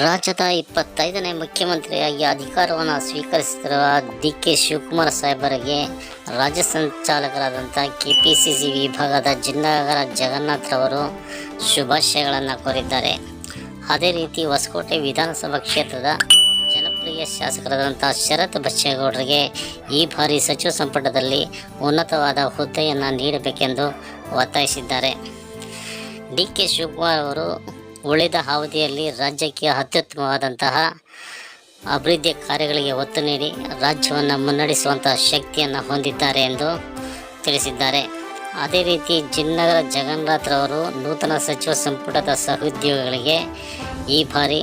ರಾಜ್ಯದ 25ನೇ ಮುಖ್ಯಮಂತ್ರಿಯಾಗಿ ಅಧಿಕಾರವನ್ನು ಸ್ವೀಕರಿಸಿರುವ ಡಿ.ಕೆ. ಶಿವಕುಮಾರ್ ಸಾಹೇಬರಿಗೆ ರಾಜ್ಯ ಸಂಚಾಲಕರಾದಂಥ ಕೆಪಿಸಿಸಿ ವಿಭಾಗದ ಜಿನ್ನಗರ ಜಗನ್ನಾಥ್ ರವರು ಶುಭಾಶಯಗಳನ್ನು ಕೋರಿದ್ದಾರೆ. ಅದೇ ರೀತಿ ಹೊಸಕೋಟೆ ವಿಧಾನಸಭಾ ಕ್ಷೇತ್ರದ ಜನಪ್ರಿಯ ಶಾಸಕರಾದಂಥ ಶರತ್ ಬಚ್ಚೇಗೌಡರಿಗೆ ಈ ಬಾರಿ ಸಚಿವ ಸಂಪುಟದಲ್ಲಿ ಉನ್ನತವಾದ ಹುದ್ದೆಯನ್ನು ನೀಡಬೇಕೆಂದು ಒತ್ತಾಯಿಸಿದ್ದಾರೆ. ಡಿ.ಕೆ. ಶಿವಕುಮಾರ್ ಅವರು ಉಳಿದ ಅವಧಿಯಲ್ಲಿ ರಾಜ್ಯಕ್ಕೆ ಅತ್ಯುತ್ತಮವಾದಂತಹ ಅಭಿವೃದ್ಧಿ ಕಾರ್ಯಗಳಿಗೆ ಒತ್ತು ನೀಡಿ ರಾಜ್ಯವನ್ನು ಮುನ್ನಡೆಸುವಂತಹ ಶಕ್ತಿಯನ್ನು ಹೊಂದಿದ್ದಾರೆ ಎಂದು ತಿಳಿಸಿದ್ದಾರೆ. ಅದೇ ರೀತಿ ಜಿನ್ನಗರ ಜಗನ್ನಾಥ್ ರವರು ನೂತನ ಸಚಿವ ಸಂಪುಟದ ಸಹೋದ್ಯೋಗಿಗಳಿಗೆ ಈ ಬಾರಿ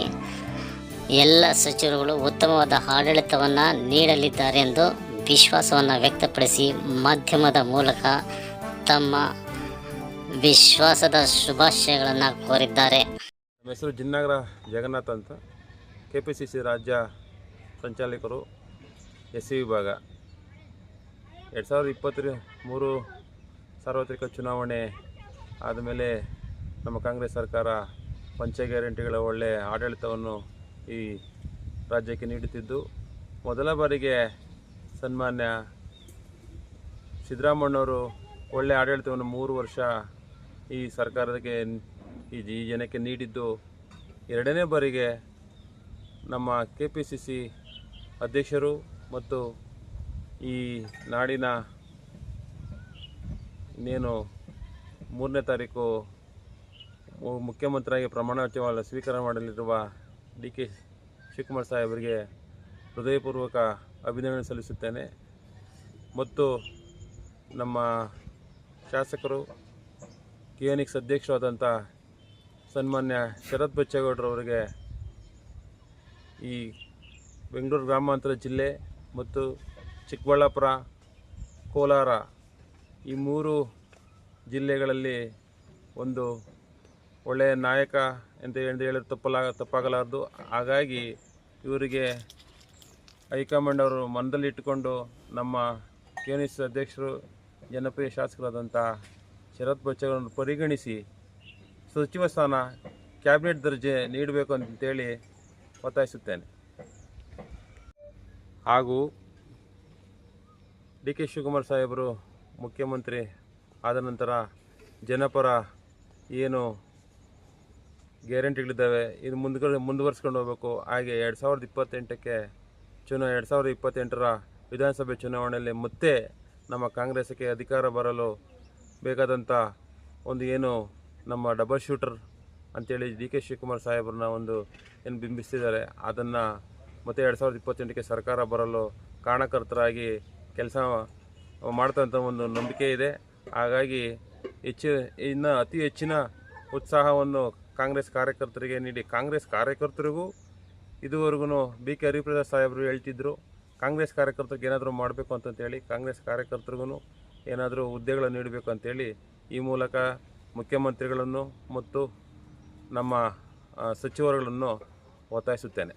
ಎಲ್ಲ ಸಚಿವರುಗಳು ಉತ್ತಮವಾದ ಆಡಳಿತವನ್ನು ನೀಡಲಿದ್ದಾರೆ ಎಂದು ವಿಶ್ವಾಸವನ್ನು ವ್ಯಕ್ತಪಡಿಸಿ ಮಾಧ್ಯಮದ ಮೂಲಕ ತಮ್ಮ ವಿಶ್ವಾಸದ ಶುಭಾಶಯಗಳನ್ನು ಕೋರಿದ್ದಾರೆ. ನಮ್ಮ ಹೆಸರು ಜಿನ್ನಗರ ಜಗನ್ನಾಥ್ ಅಂತ, ಕೆಪಿಸಿಸಿ ರಾಜ್ಯ ಸಂಚಾಲಕರು, ಎಸ್ ಸಿ ವಿಭಾಗ. 2023 ಸಾರ್ವತ್ರಿಕ ಚುನಾವಣೆ ಆದಮೇಲೆ ನಮ್ಮ ಕಾಂಗ್ರೆಸ್ ಸರ್ಕಾರ ಪಂಚ ಗ್ಯಾರಂಟಿಗಳ ಒಳ್ಳೆಯ ಆಡಳಿತವನ್ನು ಈ ರಾಜ್ಯಕ್ಕೆ ನೀಡುತ್ತಿದ್ದು, ಮೊದಲ ಬಾರಿಗೆ ಸನ್ಮಾನ್ಯ ಸಿದ್ದರಾಮಣ್ಣವರು ಒಳ್ಳೆಯ ಆಡಳಿತವನ್ನು 3 ವರ್ಷ ಈ ಸರ್ಕಾರಕ್ಕೆ ಈ ಜನಕ್ಕೆ ನೀಡಿದ್ದು, ಎರಡನೇ ಬಾರಿಗೆ ನಮ್ಮ ಕೆಪಿಸಿಸಿ ಅಧ್ಯಕ್ಷರು ಮತ್ತು ಈ ನಾಡಿನ ಇನ್ನೇನು 3ನೇ ತಾರೀಕು ಮುಖ್ಯಮಂತ್ರಿಯಾಗಿ ಪ್ರಮಾಣ ವಚನ ಸ್ವೀಕಾರ ಮಾಡಲಿರುವ ಡಿ.ಕೆ. ಶಿವಕುಮಾರ್ ಸಾಹೇಬರಿಗೆ ಹೃದಯಪೂರ್ವಕ ಅಭಿನಂದನೆ ಸಲ್ಲಿಸುತ್ತೇನೆ. ಮತ್ತು ನಮ್ಮ ಶಾಸಕರು KNX ಅಧ್ಯಕ್ಷರಾದಂಥ ಸನ್ಮಾನ್ಯ ಶರತ್ ಬಚ್ಚೇಗೌಡರವರಿಗೆ ಈ ಬೆಂಗಳೂರು ಗ್ರಾಮಾಂತರ ಜಿಲ್ಲೆ ಮತ್ತು ಚಿಕ್ಕಬಳ್ಳಾಪುರ, ಕೋಲಾರ ಈ 3 ಜಿಲ್ಲೆಗಳಲ್ಲಿ ಒಂದು ಒಳ್ಳೆಯ ನಾಯಕ ಅಂತ ಹೇಳಿದ್ರೆ ತಪ್ಪಾಗಲಾರದು. ಹಾಗಾಗಿ ಇವರಿಗೆ ಹೈಕಮಾಂಡ್ ಅವರು ಮನದಲ್ಲಿಟ್ಟುಕೊಂಡು ನಮ್ಮ KNX ಅಧ್ಯಕ್ಷರು ಜನಪ್ರಿಯ ಶಾಸಕರಾದಂಥ ಶರತ್ ಬಚ್ಚೇಗೌಡರನ್ನು ಪರಿಗಣಿಸಿ ಸಚಿವ ಸ್ಥಾನ, ಕ್ಯಾಬಿನೆಟ್ ದರ್ಜೆ ನೀಡಬೇಕು ಅಂತೇಳಿ ಒತ್ತಾಯಿಸುತ್ತೇನೆ. ಹಾಗೂ ಡಿ.ಕೆ. ಶಿವಕುಮಾರ್ ಸಾಹೇಬರು ಮುಖ್ಯಮಂತ್ರಿ ಆದ ನಂತರ ಜನಪರ ಏನು ಗ್ಯಾರಂಟಿಗಳಿದ್ದಾವೆ ಇದು ಮುಂದುವರಿಸ್ಕೊಂಡು ಹೋಗಬೇಕು. ಹಾಗೆ 2028ಕ್ಕೆ 2028ರ ವಿಧಾನಸಭೆ ಚುನಾವಣೆಯಲ್ಲಿ ಮತ್ತೆ ನಮ್ಮ ಕಾಂಗ್ರೆಸ್ಗೆ ಅಧಿಕಾರ ಬರಲು ಬೇಕಾದಂಥ ಒಂದು ಏನು ನಮ್ಮ ಡಬಲ್ ಶೂಟರ್ ಅಂತೇಳಿ ಡಿ.ಕೆ. ಶಿವಕುಮಾರ್ ಸಾಹೇಬ್ರನ್ನ ಏನು ಬಿಂಬಿಸ್ತಿದ್ದಾರೆ, ಅದನ್ನು ಮತ್ತೆ 2028ಕ್ಕೆ ಸರ್ಕಾರ ಬರಲು ಕಾರಣಕರ್ತರಾಗಿ ಕೆಲಸ ಮಾಡ್ತಂಥ ಒಂದು ನಂಬಿಕೆ ಇದೆ. ಹಾಗಾಗಿ ಇನ್ನು ಅತಿ ಹೆಚ್ಚಿನ ಉತ್ಸಾಹವನ್ನು ಕಾಂಗ್ರೆಸ್ ಕಾರ್ಯಕರ್ತರಿಗೆ ನೀಡಿ, ಕಾಂಗ್ರೆಸ್ ಕಾರ್ಯಕರ್ತರಿಗೂ ಇದುವರೆಗೂ ಬಿ.ಕೆ. ಹರಿಪ್ರಸಾದ್ ಸಾಹೇಬರು ಹೇಳ್ತಿದ್ರು, ಕಾಂಗ್ರೆಸ್ ಕಾರ್ಯಕರ್ತರಿಗೆ ಏನಾದರೂ ಮಾಡಬೇಕು ಅಂತಂತೇಳಿ, ಕಾಂಗ್ರೆಸ್ ಕಾರ್ಯಕರ್ತರಿಗೂ ಏನಾದರೂ ಹುದ್ದೆಗಳನ್ನು ನೀಡಬೇಕು ಅಂತೇಳಿ ಈ ಮೂಲಕ ಮುಖ್ಯಮಂತ್ರಿಗಳನ್ನು ಮತ್ತು ನಮ್ಮ ಸಚಿವರುಗಳನ್ನು ಒತ್ತಾಯಿಸುತ್ತೇನೆ.